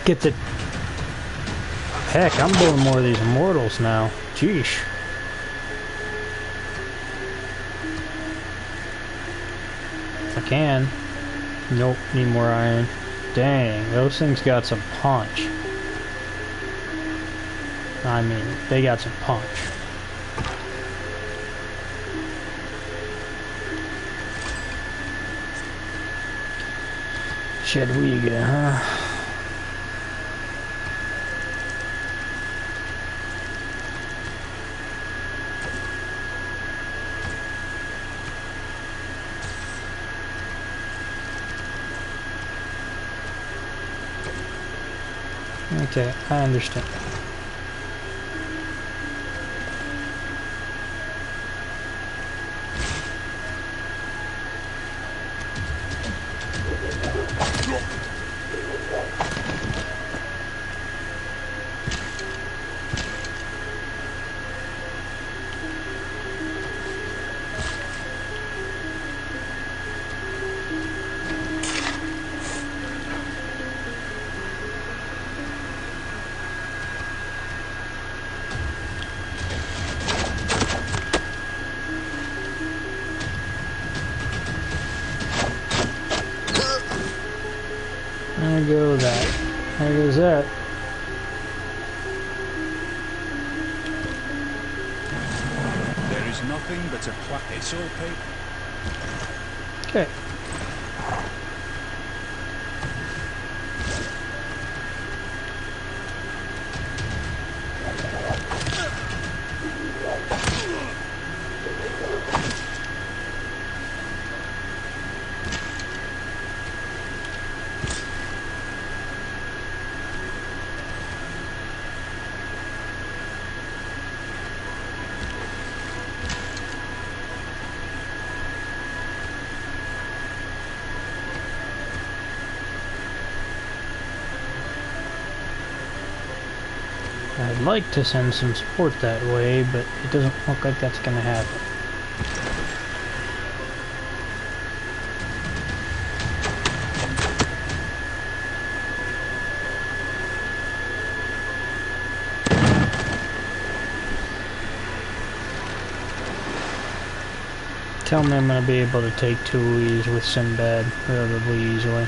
Get the... Heck, I'm building more of these immortals now. Jeesh. If I can. Nope, need more iron. Dang, those things got some punch. I mean, they got some punch. Shedwiga, huh? Okay, I understand. There go that. There goes that. There is nothing but a it's all paper. Okay. I'd like to send some support that way, but it doesn't look like that's gonna happen. Tell me I'm gonna be able to take Tui's with Sinbad relatively easily.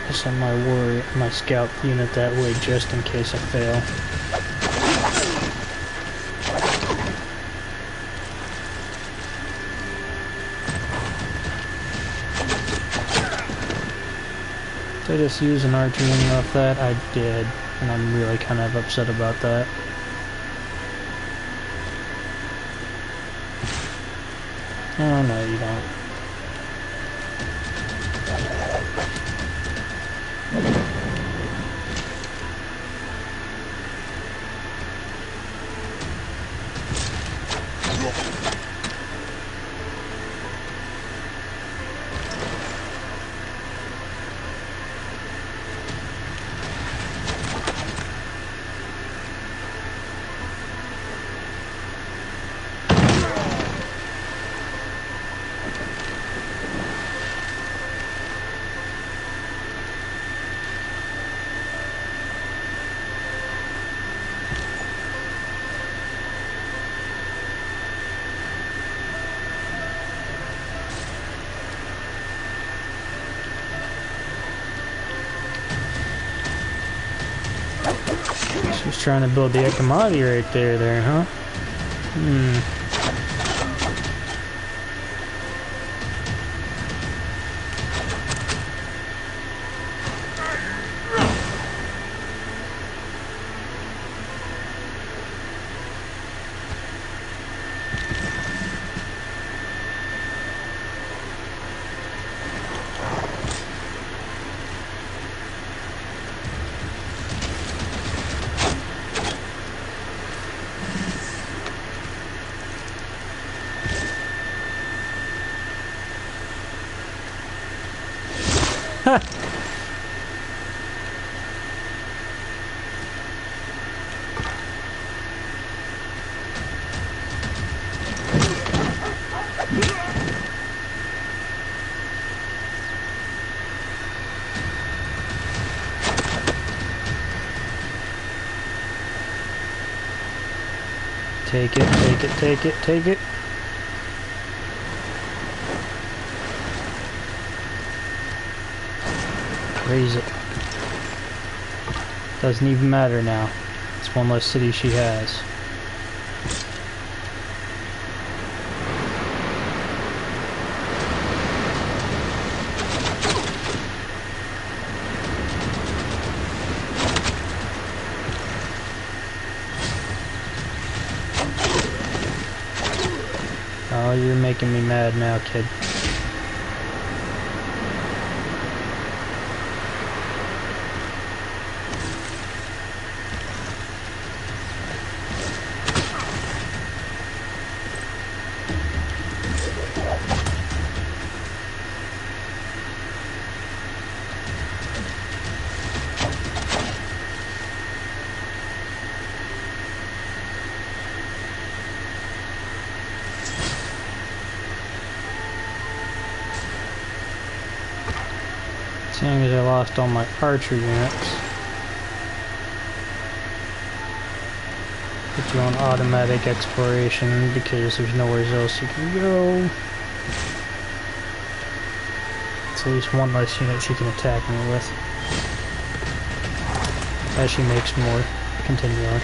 I send my scout unit that way just in case I fail. Did I just use an archer unit off that? I did, and I'm really kind of upset about that. Oh no, you don't. She's trying to build the Ekamati right there, huh? Hmm. Take it, take it, take it, take it. Raise it. Doesn't even matter now. It's one less city she has. Oh, you're making me mad now, kid. Seeing as I lost all my archer units, put you on automatic exploration because there's nowhere else you can go. It's at least one less unit she can attack me with. As she makes more. Continue on.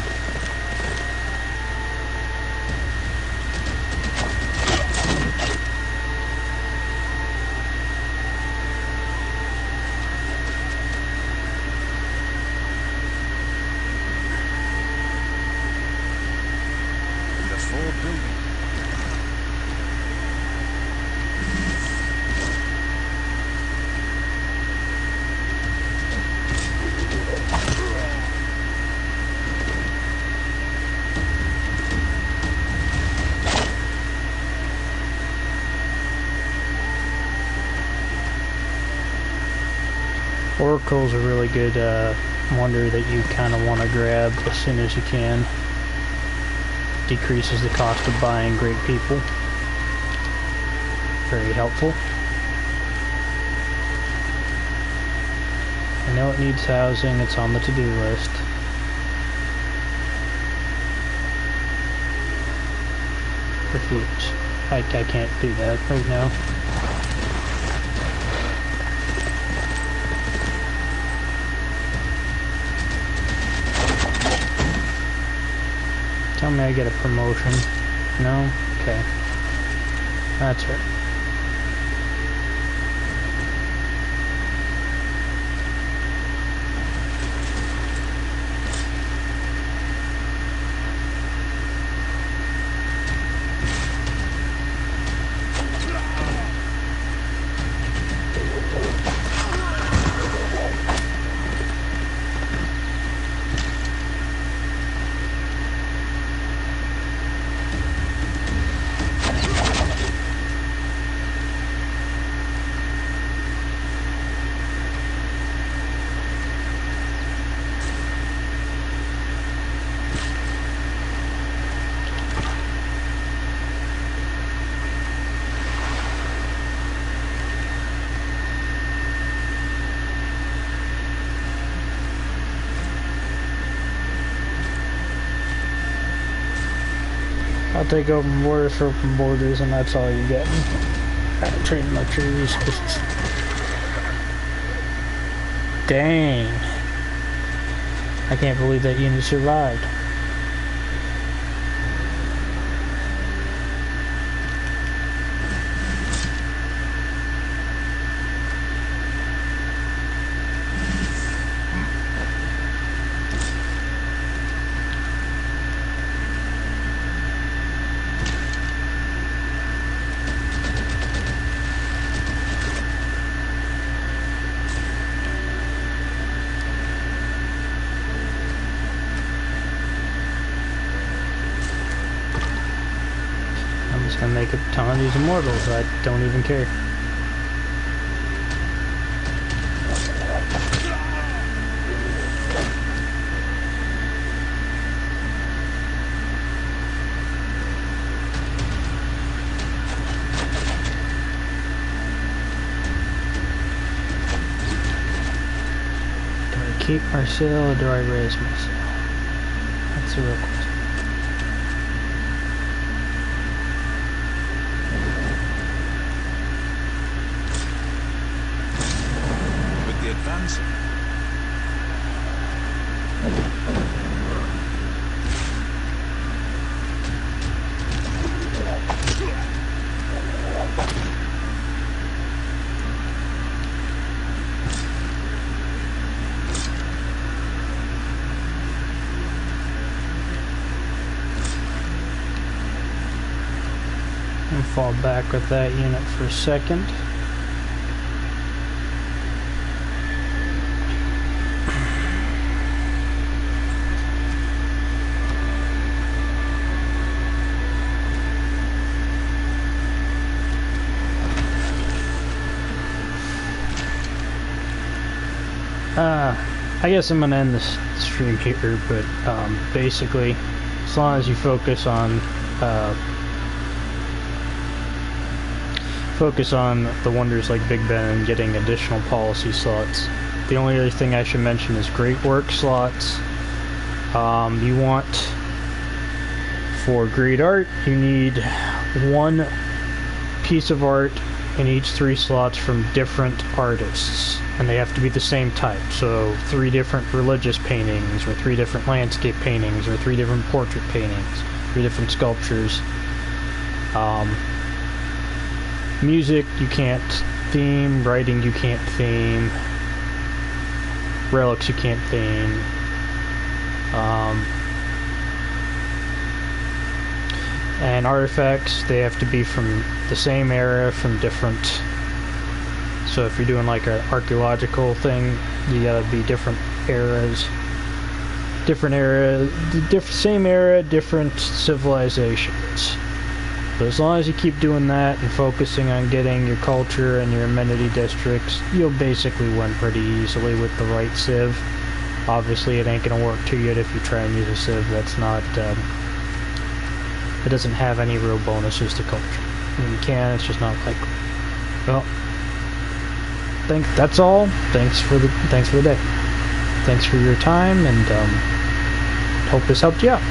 Oracle's a really good wonder that you kind of want to grab as soon as you can. Decreases the cost of buying great people. Very helpful. I know it needs housing, it's on the to-do list. Refuse. I can't do that right now. Tell me I get a promotion. No? Okay. That's right. I'll take open borders for open borders, and that's all you get. Trading my trees. Dang. I can't believe that unit survived. And make a ton of these immortals. I don't even care. Do I keep Marcel or do I raise Marcel? That's the real question. fall back with that unit for a second. I guess I'm gonna end this stream here, but basically, as long as you focus on the wonders like Big Ben and getting additional policy slots. The only other thing I should mention is great work slots. You want, for great art, you need one piece of art in each 3 slots from different artists, and they have to be the same type. So 3 different religious paintings, or 3 different landscape paintings, or 3 different portrait paintings, 3 different sculptures. Music you can't theme, writing you can't theme, relics you can't theme. And artifacts, they have to be from the same era, from different. So if you're doing like an archaeological thing, you gotta be different eras. Same era, different civilizations. But as long as you keep doing that and focusing on getting your culture and your amenity districts, you'll basically win pretty easily with the right civ. Obviously, it ain't gonna work too good if you try and use a civ that's not. It doesn't have any real bonuses to culture. I mean, you can, it's just not likely. Well, that's all. Thanks for the day. Thanks for your time, and hope this helped you out.